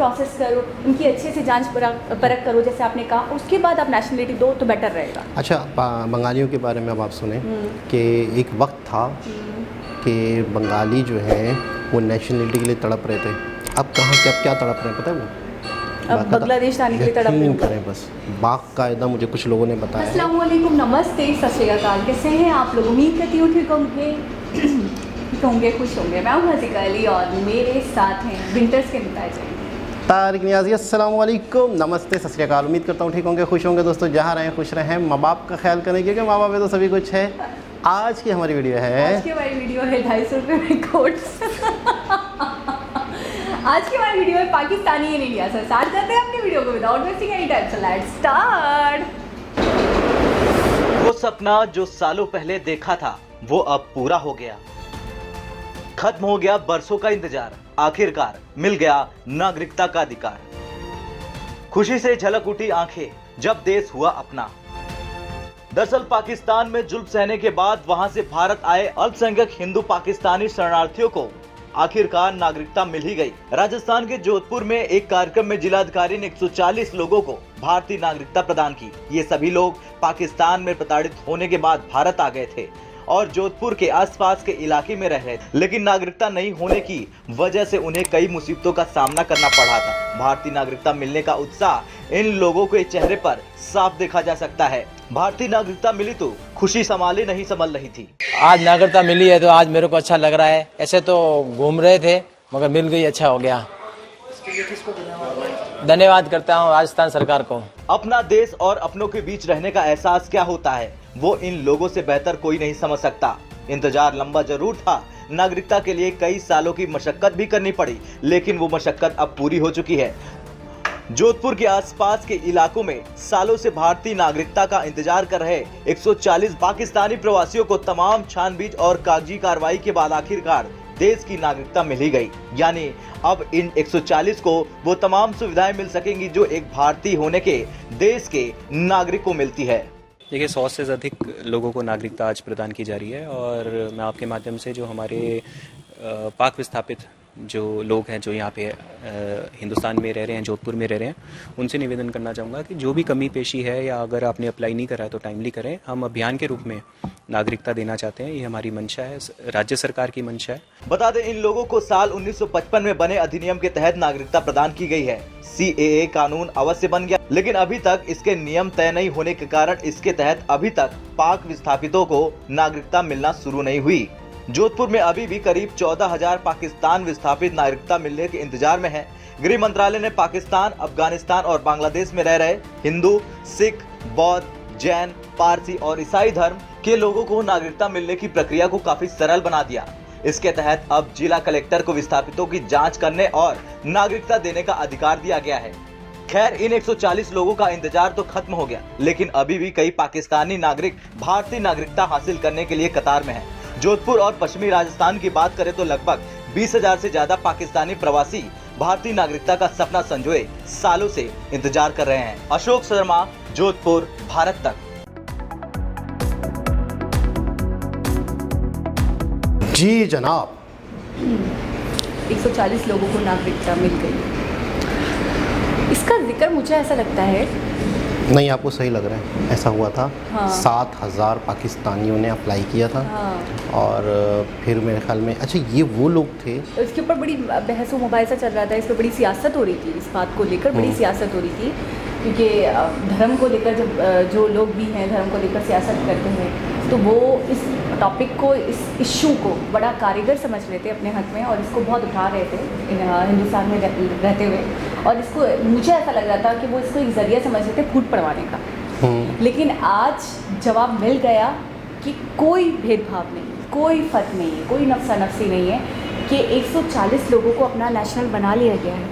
Process करो, उनकी अच्छे से जांच परख करो जैसे आपने कहा, उसके बाद आप नेशनलिटी दो तो बेटर रहेगा। अच्छा, बंगालियों के बारे में अब आप सुने कि एक वक्त था कि बंगाली जो है वो नेशनलिटी के लिए तड़प रहे थे। अब कहाँ क्या तड़प रहे हैं पता है वो? अब बांग्लादेश आने के लिए तड़प रहे यकीन हैं। करें बस, बाकायदा मुझे कुछ लोगों ने बताया है। अस्सलाम वालेकुम, नमस्ते, सत श्री अकाल, कैसे हैं आप लोग? उम्मीद करती हूँ ठीक होंगे, ठीक होंगे, खुश होंगे। मैं हूँ हसीका अली और मेरे साथ हैं विंटर्स के मिताज तारिक नियाज़ी। अस्सलाम वालेकुम, नमस्ते, सत श्री अकाल। उम्मीद करता हूँ ठीक होंगे, खुश होंगे। दोस्तों जहाँ रहें खुश रहें, माँ बाप का ख्याल करें क्योंकि माँ बाप है तो सभी कुछ है। आज की हमारी वीडियो है 250 रुपये में कोट्स। आज की हमारी वीडियो है पाकिस्तानी इन इंडिया से। स्टार्ट करते हैं अपनी वीडियो को without wasting any time. So let's start. वो सपना जो सालों पहले देखा था वो अब पूरा हो गया। खत्म हो गया बरसों का इंतजार, आखिरकार मिल गया नागरिकता का अधिकार। खुशी से झलक उठी आंखें जब देश हुआ अपना। दरअसल पाकिस्तान में जुल्म सहने के बाद वहां से भारत आए अल्पसंख्यक हिंदू पाकिस्तानी शरणार्थियों को आखिरकार नागरिकता मिल ही गई। राजस्थान के जोधपुर में एक कार्यक्रम में जिलाधिकारी ने 140 लोगों को भारतीय नागरिकता प्रदान की। ये सभी लोग पाकिस्तान में प्रताड़ित होने के बाद भारत आ गए थे और जोधपुर के आसपास के इलाके में रह रहे थे, लेकिन नागरिकता नहीं होने की वजह से उन्हें कई मुसीबतों का सामना करना पड़ा था। भारतीय नागरिकता मिलने का उत्साह इन लोगों के चेहरे पर साफ देखा जा सकता है। भारतीय नागरिकता मिली तो खुशी संभाली नहीं संभल रही थी। आज नागरिकता मिली है तो आज मेरे को अच्छा लग रहा है। ऐसे तो घूम रहे थे मगर मिल गई, अच्छा हो गया। धन्यवाद करता हूँ राजस्थान सरकार को। अपना देश और अपनों के बीच रहने का एहसास क्या होता है वो इन लोगों से बेहतर कोई नहीं समझ सकता। इंतजार लंबा जरूर था, नागरिकता के लिए कई सालों की मशक्कत भी करनी पड़ी, लेकिन वो मशक्कत अब पूरी हो चुकी है। जोधपुर के आसपास के इलाकों में सालों से भारतीय नागरिकता का इंतजार कर रहे 140 पाकिस्तानी प्रवासियों को तमाम छानबीन और कागजी कार्रवाई के बाद आखिरकार देश की नागरिकता मिल ही गई। यानी अब इन 140 को वो तमाम सुविधाएं मिल सकेंगी जो एक भारतीय होने के देश के नागरिक को मिलती है। देखिए 100 से अधिक लोगों को नागरिकता आज प्रदान की जा रही है और मैं आपके माध्यम से जो हमारे पाक विस्थापित जो लोग हैं जो यहाँ पे हिंदुस्तान में रह रहे हैं, जोधपुर में रह रहे हैं, उनसे निवेदन करना चाहूँगा कि जो भी कमी पेशी है या अगर आपने अप्लाई नहीं करा है तो टाइमली करें। हम अभियान के रूप में नागरिकता देना चाहते हैं, ये हमारी मंशा है, राज्य सरकार की मंशा है। बता दें इन लोगों को साल 1955 में बने अधिनियम के तहत नागरिकता प्रदान की गई है। CAA कानून अवश्य बन गया, लेकिन अभी तक इसके नियम तय नहीं होने के कारण इसके तहत अभी तक पाक विस्थापितों को नागरिकता मिलना शुरू नहीं हुई। जोधपुर में अभी भी करीब 14,000 पाकिस्तान विस्थापित नागरिकता मिलने के इंतजार में है। गृह मंत्रालय ने पाकिस्तान, अफगानिस्तान और बांग्लादेश में रह रहे हिंदू, सिख, बौद्ध, जैन, पारसी और ईसाई धर्म के लोगों को नागरिकता मिलने की प्रक्रिया को काफी सरल बना दिया। इसके तहत अब जिला कलेक्टर को विस्थापितों की जांच करने और नागरिकता देने का अधिकार दिया गया है। खैर इन 140 लोगों का इंतजार तो खत्म हो गया, लेकिन अभी भी कई पाकिस्तानी नागरिक भारतीय नागरिकता हासिल करने के लिए कतार में हैं। जोधपुर और पश्चिमी राजस्थान की बात करें तो लगभग 20,000 से ज्यादा पाकिस्तानी प्रवासी भारतीय नागरिकता का सपना संजोए सालों से इंतजार कर रहे हैं। अशोक शर्मा, जोधपुर, भारत तक। जी जनाब। 140 लोगों को नागरिकता मिल गई। इसका जिक्र मुझे ऐसा लगता है नहीं, आपको सही लग रहा है, ऐसा हुआ था। हाँ। 7,000 पाकिस्तानियों ने अप्लाई किया था। हाँ। और फिर मेरे ख्याल में अच्छा ये वो लोग थे। इसके ऊपर बड़ी बहस व मुबाहिसा चल रहा था, इस पर बड़ी सियासत हो रही थी, इस बात को लेकर बड़ी सियासत हो रही थी क्योंकि धर्म को लेकर जब जो लोग भी हैं धर्म को लेकर सियासत करते हैं तो वो इस टॉपिक को, इस इशू को बड़ा कारीगर समझ रहे थे अपने हक में और इसको बहुत उठा रहे थे हिंदुस्तान में रहते हुए। और इसको मुझे ऐसा लग रहा था कि वो इसको एक ज़रिया समझ रहे थे फूट पड़वाने का। लेकिन आज जवाब मिल गया कि कोई भेदभाव नहीं, कोई फ़र्क नहीं है, कोई नफसा नफसी नहीं है कि 140 लोगों को अपना नेशनल बना लिया गया है,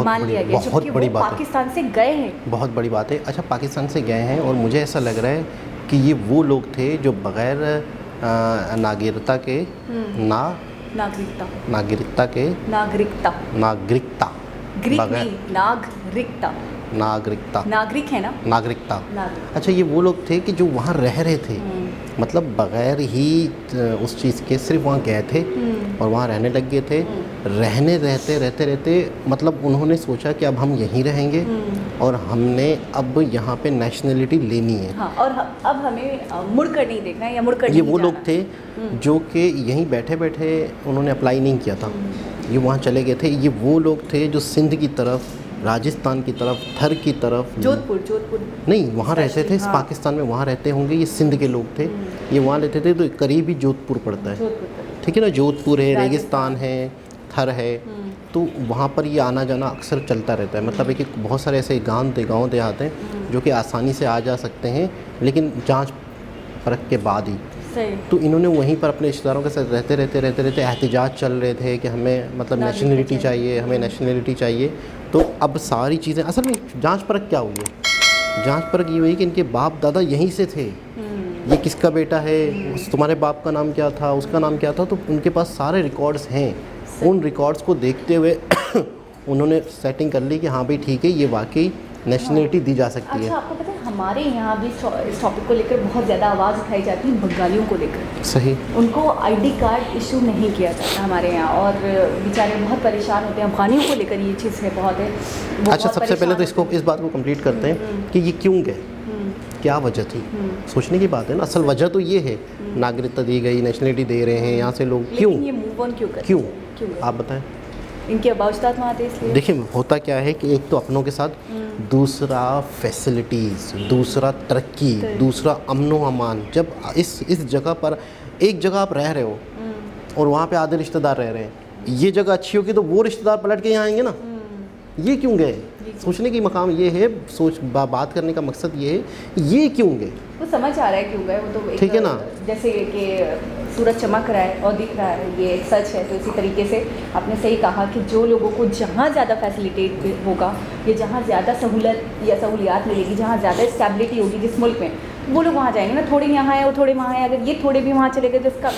मान लिया गया, बहुत बड़ी बात है। पाकिस्तान से गए हैं, बहुत बड़ी बात है। अच्छा पाकिस्तान से गए हैं और मुझे ऐसा लग रहा है कि ये वो लोग थे जो बगैर नागरिकता के नागरिकता के ग्रीक नहीं, नागरिक है ना, नागरिकता। अच्छा ये वो लोग थे कि जो वहाँ रह रहे थे, मतलब बगैर ही उस चीज़ के सिर्फ वहाँ गए थे और वहाँ रहने लग गए थे रहते मतलब उन्होंने सोचा कि अब हम यहीं रहेंगे और हमने अब यहाँ पे नेशनलिटी लेनी है। हाँ, और अब हमें मुड़ कर नहीं देखना है या मुड़ कर ये नहीं वो जाना। लोग थे जो कि यहीं बैठे बैठे उन्होंने अप्लाई नहीं किया था, ये वहाँ चले गए थे। ये वो लोग थे जो सिंध की तरफ, राजस्थान की तरफ, थर की तरफ, जोधपुर नहीं वहाँ रहते थे। हाँ। पाकिस्तान में वहाँ रहते होंगे, ये सिंध के लोग थे, ये वहाँ रहते थे। तो करीब ही जोधपुर पड़ता है, ठीक है ना। जोधपुर है, रेगिस्तान है, थर है, तो वहाँ पर ये आना जाना अक्सर चलता रहता है। मतलब एक बहुत सारे ऐसे गांव देहात हैं जो कि आसानी से आ जा सकते हैं, लेकिन जांच परख के बाद ही। सही। तो इन्होंने वहीं पर अपने रिश्तेदारों के साथ रहते एहतिजाज चल रहे थे कि हमें मतलब नेशनलिटी चाहिए, हमें नेशनलिटी चाहिए। तो अब सारी चीज़ें असल में जांच परख क्या हुई है? जांच परख ये हुई कि इनके बाप दादा यहीं से थे। ये किसका बेटा है, तुम्हारे बाप का नाम क्या था, उसका नाम क्या था, तो उनके पास सारे रिकॉर्ड्स हैं। उन रिकॉर्ड्स को देखते हुए उन्होंने सेटिंग कर ली कि हाँ भाई ठीक है, ये वाकई नेशनलिटी दी जा सकती है। अच्छा, आपको पता है हमारे यहाँ भी इस टॉपिक को लेकर बहुत ज़्यादा आवाज़ उठाई जाती है बंगालियों को लेकर। सही। उनको आईडी कार्ड इशू नहीं किया जाता हमारे यहाँ, और बेचारे बहुत परेशान होते हैं। अफगानियों को लेकर ये चीज़ है बहुत है। अच्छा, सबसे पहले तो इसको इस बात को कंप्लीट करते हैं कि ये क्यों गए, क्या वजह थी। सोचने की बात है ना। असल वजह तो ये है, नागरिकता दी गई, नेशनलिटी दे रहे हैं यहाँ से लोग, क्यों, ये मूव ऑन क्यों कर, क्यों आप बताएं। इनके अबाउजदात वहाँ थे इसलिए। देखिए होता क्या है कि एक तो अपनों के साथ, दूसरा फैसिलिटीज़, दूसरा तरक्की, दूसरा अमनो अमान। जब इस जगह पर एक जगह आप रह रहे हो और वहाँ पे आधे रिश्तेदार रह रहे हैं, ये जगह अच्छी होगी तो वो रिश्तेदार पलट के यहाँ आएंगे ना। ये क्यों गए, सोचने की मकाम ये है, बात करने का मकसद ये है, ये क्यों गए। वो समझ आ रहा है क्यों गए, वो तो ठीक है ना। जैसे कि सूरज चमक रहा है और दिख रहा है, ये एक सच है। तो इसी तरीके से आपने सही कहा कि जो लोगों को जहाँ ज़्यादा फैसिलिटेट होगा, या जहाँ ज़्यादा सहूलत या सहूलियात मिलेगी, जहाँ ज़्यादा स्टेबिलिटी होगी जिस मुल्क में, वो लोग वहाँ जाएंगे ना। थोड़े यहाँ है और थोड़े वहाँ है। अगर ये थोड़े भी वहाँ चले गए तो इसका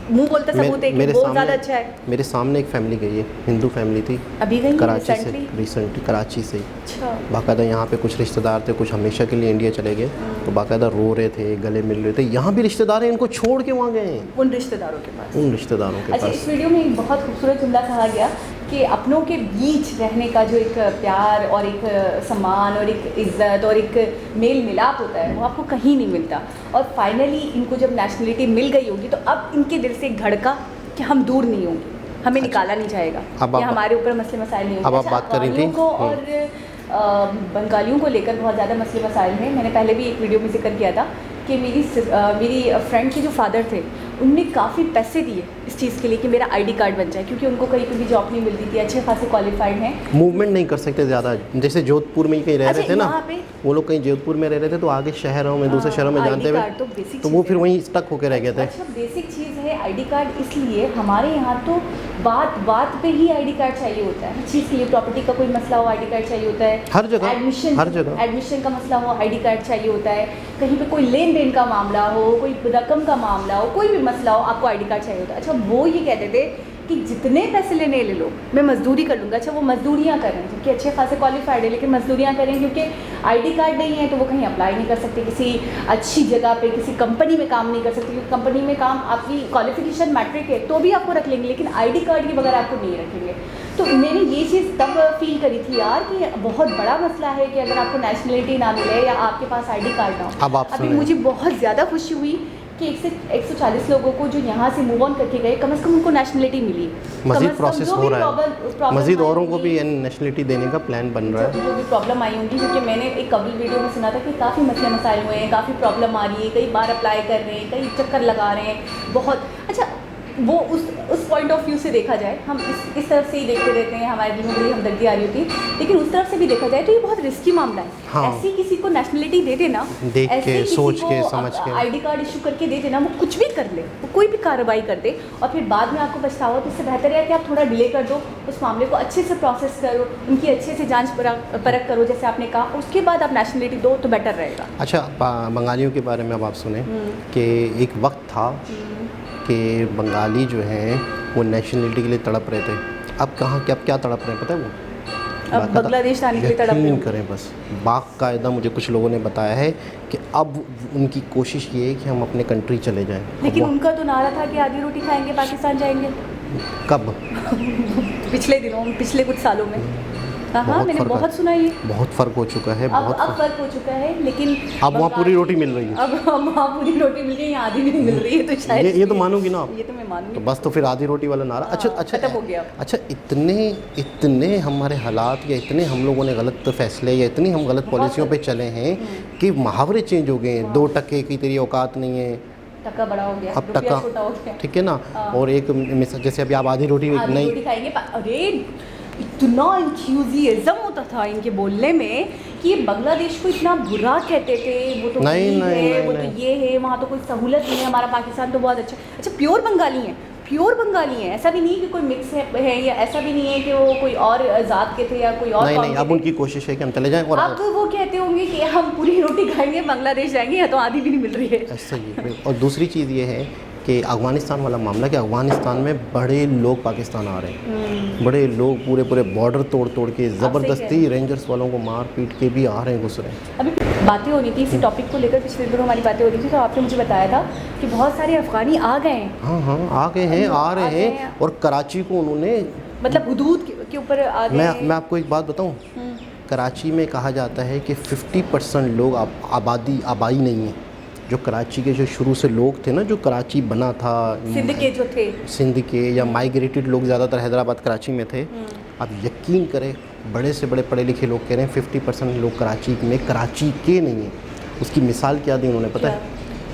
मुंह बोलता सबूत है कि वो ज़्यादा अच्छा है। मेरे सामने एक फैमिली गई है, हिंदू फैमिली थी, अभी गई कराची से, रिसेंटली कराची से। अच्छा। बाकायदा यहाँ पे कुछ रिश्तेदार थे, कुछ हमेशा के लिए इंडिया चले गए, तो बाकायदा रो रहे थे, गले मिल रहे थे। यहाँ भी रिश्तेदार हैं, इनको छोड़ के वहाँ गए हैं, उन रिश्तेदारों के पास, उन रिश्तेदारों के अच्छा, पास। इस वीडियो में एक बहुत खूबसूरत जुमला कहा गया कि अपनों के बीच रहने का जो एक प्यार और एक सम्मान और एक इज़्ज़त और एक मेल मिलाप होता है, वो आपको कहीं नहीं मिलता। और फाइनली इनको जब नेशनलिटी मिल गई होगी तो अब इनके दिल से एक धड़का कि हम दूर नहीं होंगे, हमें निकाला नहीं जाएगा, या हमारे ऊपर मसले मसाइल नहीं होंगे। अब आप बात कर रही थी को और बंगालियों को लेकर बहुत ज़्यादा मसले मसाइल हैं। मैंने पहले भी एक वीडियो में जिक्र किया था कि मेरी फ्रेंड के जो फादर थे, उनने काफ़ी पैसे दिए इस चीज़ के लिए कि मेरा आईडी कार्ड बन जाए, क्योंकि उनको कहीं पे भी जॉब नहीं मिलती थी, अच्छे खासे क्वालिफाइड हैं, मूवमेंट नहीं कर सकते ज़्यादा। जैसे जोधपुर में ही कहीं रह रहे थे ना, वो लोग कहीं जोधपुर में रह रहे थे, तो आगे शहरों में, दूसरे शहरों में जानते हुए तो वो फिर वहीं स्टक होकर रह गए थे। अच्छा, बेसिक चीज़ है आईडी कार्ड। इसलिए हमारे यहाँ तो बात पे ही आईडी कार्ड चाहिए होता है, हर चीज़ के लिए। प्रॉपर्टी का कोई मसला हो, आईडी कार्ड चाहिए होता है। हर जगह एडमिशन का मसला हो, आईडी कार्ड चाहिए होता है। कहीं पे कोई लेन देन का मामला हो, कोई रकम का मामला हो, कोई भी मसला हो, आपको आईडी कार्ड चाहिए होता है। अच्छा, वो ये कहते थे कि जितने पैसे लेने ले लो, मैं मजदूरी कर लूँगा। अच्छा, वो मजदूरियाँ कर रहे हैं क्योंकि अच्छे खासे क्वालिफाइड है, लेकिन मजदूरियाँ कर रहे हैं क्योंकि आईडी कार्ड नहीं है, तो वो कहीं अप्लाई नहीं कर सकते किसी अच्छी जगह पे, किसी कंपनी में काम नहीं कर सकते, क्योंकि कंपनी में काम आपकी क्वालिफिकेशन मैट्रिक है तो भी आपको रख लेंगे, लेकिन आईडी कार्ड के बगैर आपको नहीं रखेंगे। तो मैंने ये चीज़ तब फील करी थी यार कि बहुत बड़ा मसला है कि अगर आपको नेशनलिटी ना मिले या आपके पास आईडी कार्ड ना हो। अभी मुझे बहुत ज़्यादा खुशी हुई कि 140 लोगों को जो यहाँ से मूव ऑन करके गए, कम से कम उनको नेशनलिटी मिली। मज़ीद प्रोसेस हो रहा है, मज़ीद औरों को भी नेशनलिटी देने का प्लान बन रहा है। जो भी प्रॉब्लम आई होंगी, क्योंकि मैंने एक कबल वीडियो में सुना था कि काफ़ी मसले मसाइल हुए हैं, काफ़ी प्रॉब्लम आ रही है, कई बार अप्लाई कर रहे हैं, कई चक्कर लगा रहे हैं, बहुत। अच्छा, वो उस पॉइंट ऑफ व्यू से देखा जाए, हम इस तरफ से ही देखते रहते हैं, हमारे दिल में बड़ी हमदर्दी आ रही होती है, लेकिन उस तरफ से भी देखा जाए तो ये बहुत रिस्की मामला है। हाँ। ऐसे किसी को नेशनलिटी दे देना, देख के, सोच के, समझ के, आईडी कार्ड इशू करके दे देना, वो कुछ भी कर ले, वो कोई भी कार्रवाई कर दे और फिर बाद में आपको पछतावा, तो इससे बेहतर है कि आप थोड़ा डिले कर दो, उस मामले को अच्छे से प्रोसेस करो, उनकी अच्छे से जाँच परख करो जैसे आपने कहा, उसके बाद आप नेशनलिटी दो तो बेटर रहेगा। अच्छा, बंगालियों के बारे में अब आप सुने कि एक वक्त था कि बंगाली जो हैं वो नेशनलिटी के लिए तड़प रहे थे। अब कहाँ क्या तड़प रहे हैं पता है वो? अब बांग्लादेश जाने के लिए तड़प रहे हैं। करें बस बाकायदा मुझे कुछ लोगों ने बताया है कि अब उनकी कोशिश ये है कि हम अपने कंट्री चले जाएं। लेकिन उनका तो नारा था कि आधी रोटी खाएंगे पाकिस्तान जाएंगे। कब? पिछले दिनों में, पिछले कुछ सालों में। हाँ, मैंने फ़र्क बहुत सुना ये। बहुत फ़र्क हो चुका है, अब फ़र्क हो चुका है, लेकिन अब वहाँ पूरी रोटी मिल रही है। अब वहाँ पूरी रोटी मिल रही है, यहाँ आधी नहीं मिल रही है, तो शायद ये तो मानोगी ना आप? ये तो मैं मानूंगी। तो बस तो फिर आधी रोटी वाला नारा। अच्छा खत्म हो गया। अच्छा, इतने हमारे हालात या इतने हम लोगों ने गलत फैसले या इतनी हम गलत पॉलिसियों पे चले हैं कि मुहावरे चेंज हो गए हैं। 2 टके की तेरी औकात नहीं है, टका बड़ा हो गया, अब रुपया टका, छोटा हो गया। ठीक है ना। और एक जैसे अभी आप आधी रोटी नहीं खाएंगे, अरे इतना इंथ्यूजियाज्म होता था इनके बोलने में कि ये बांग्लादेश को इतना बुरा कहते थे, वो तो नहीं, वो तो ये है, वहाँ तो कोई सहूलत नहीं है, हमारा पाकिस्तान तो बहुत अच्छा प्योर बंगाली है, ऐसा भी नहीं कि कोई मिक्स है या ऐसा भी नहीं है कि वो कोई और ज़ात के थे या कोई और नहीं, अब उनकी कोशिश है कि हम चले जाएं। और अब तो वो कहते होंगे कि हम पूरी रोटी खाएंगे, बांग्लादेश जाएंगे, या तो आधी भी नहीं मिल रही है। ऐसा ही। और दूसरी चीज़ ये है कि अफ़गानिस्तान वाला मामला, कि अफ़गानिस्तान में बड़े लोग पाकिस्तान आ रहे हैं, बड़े लोग पूरे बॉर्डर तोड़ के ज़बरदस्ती रेंजर्स वालों को मार पीट के भी आ रहे हैं, घुस रहे हैं। अभी बातें होनी थी इसी टॉपिक को लेकर, पिछले दिनों हमारी बातें हो रही थी, तो आपने मुझे बताया था कि बहुत सारे अफ़गानी आ गए हैं। हाँ, आ गए हैं, आ रहे हैं। और कराची को उन्होंने, मतलब हदूद के ऊपर आ गए। मैं आपको एक बात बताऊँ, कराची में कहा जाता है कि 50% लोग आबाई नहीं है। जो कराची के जो शुरू से लोग थे ना, जो कराची बना था, सिंध के जो थे, सिंध के या माइग्रेटेड लोग ज़्यादातर हैदराबाद कराची में थे। आप यकीन करें, बड़े से बड़े पढ़े लिखे लोग कह रहे हैं 50% लोग कराची के नहीं हैं। उसकी मिसाल क्या दी उन्होंने पता है?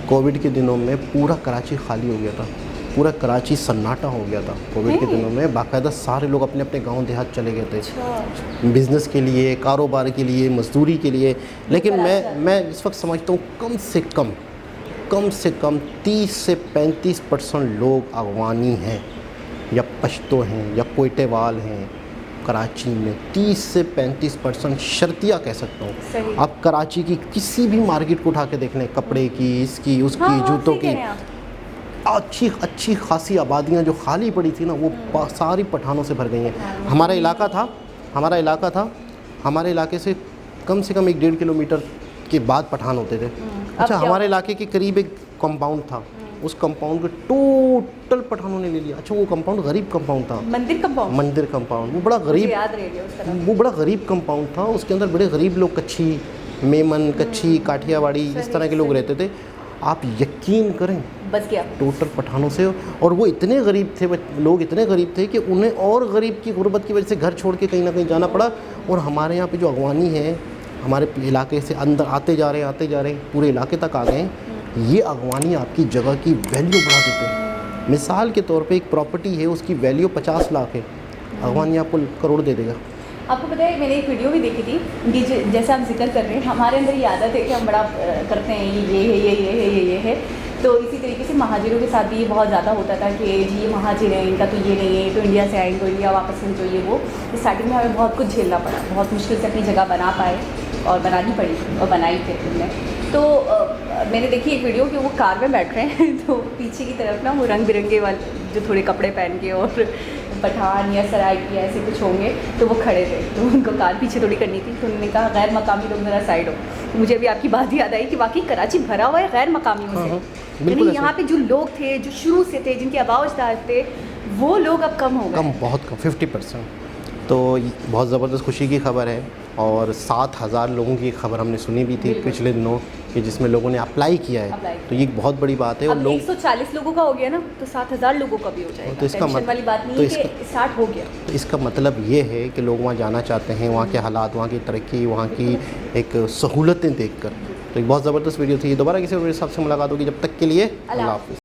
कोविड के दिनों में पूरा कराची खाली हो गया था, पूरा कराची सन्नाटा हो गया था। कोविड के दिनों में बाकायदा सारे लोग अपने अपने गांव देहात चले गए थे, बिज़नेस के लिए, कारोबार के लिए, मजदूरी के लिए। लेकिन मैं इस वक्त समझता हूँ कम से कम 30 से 35% लोग अफ़गानी हैं या पश्तो हैं या कोयटेवाल हैं कराची में। 30 से 35% शर्तिया कह सकता हूँ। आप कराची की किसी भी मार्केट को उठा के देख लें, कपड़े की, इसकी उसकी, जूतों की, अच्छी खासी आबादियाँ जो खाली पड़ी थी ना, वो सारी पठानों से भर गई हैं। हमारा इलाका था, हमारे इलाके से कम 1.5 किलोमीटर के बाद पठान होते थे। अच्छा, हमारे इलाके के करीब एक कंपाउंड था, उस कंपाउंड को टोटल पठानों ने ले लिया। अच्छा, वो कंपाउंड गरीब कंपाउंड था, मंदिर कंपाउंड, वो बड़ा गरीब, वो बड़ा गरीब कंपाउंड था। उसके अंदर बड़े गरीब लोग, कच्छी, मेमन, कच्छी, काठियावाड़ी, इस तरह के लोग रहते थे। आप यकीन करें, बस गया टोटल पठानों से। और वो इतने गरीब थे, लोग इतने गरीब थे कि उन्हें और गरीब की गुर्बत की वजह से घर छोड़ के कहीं ना कहीं जाना पड़ा। और हमारे यहाँ पे जो अगवानी है, हमारे इलाके से अंदर आते जा रहे हैं, पूरे इलाके तक आ गए हैं। ये अगवानी आपकी जगह की वैल्यू बढ़ा देते हैं। मिसाल के तौर पे एक प्रॉपर्टी है, उसकी वैल्यू 50 लाख है, अगवानी आपको करोड़ दे देगा। आपको पता है, मैंने एक वीडियो भी देखी थी कि जैसे आप जिक्र कर रहे हैं, हमारे अंदर ये आदत है कि हम बड़ा करते हैं, ये है। तो इसी तरीके से महाजिरों के साथ भी ये बहुत ज़्यादा होता था कि जी ये महाजिर हैं, इनका तो ये नहीं है, तो इंडिया से आएंगे, तो इंडिया वापस में जो ये वो। स्टार्टिंग में हमें बहुत कुछ झेलना पड़ा, बहुत मुश्किल से अपनी जगह बना पाए और बनानी पड़ी और बनाई थे हमने। तो मैंने देखी एक वीडियो कि वो कार में बैठ रहे हैं, तो पीछे की तरफ ना वो रंग बिरंगे वाले जो थोड़े कपड़े पहन के और पठान या सराइकी ऐसे कुछ होंगे, तो वो खड़े थे, तो उनको कार पीछे थोड़ी करनी थी, तो उन्होंने कहा गैर मकामी लोग ज़रा साइड हो। तो मुझे अभी आपकी बात याद आई कि वाकई कराची भरा हुआ है गैर मकामियों से। यानी यहाँ पे जो लोग थे, जो शुरू से थे, जिनके आबाओ-अजदाद थे, वो लोग अब कम हो गए, बहुत कम, 50%। तो बहुत ज़बरदस्त खुशी की खबर है। और 7,000 लोगों की खबर हमने सुनी भी थी पिछले दिनों, कि जिसमें लोगों ने अप्लाई किया है। तो ये एक बहुत बड़ी बात है। और लोग 140 लोगों का हो गया ना, तो 7,000 लोगों का भी हो जाएगा। तो इसका वाली बात नहीं है कि स्टार्ट हो गया। तो इसका मतलब ये है कि लोग वहाँ जाना चाहते हैं, वहाँ के हालात, वहाँ की तरक्की, वहाँ की एक सहूलतें देखकर। तो एक बहुत ज़बरदस्त वीडियो थी। दोबारा किसी और सबसे मुलाकात होगी, जब तक के लिए अल्लाह हाफ़िज़।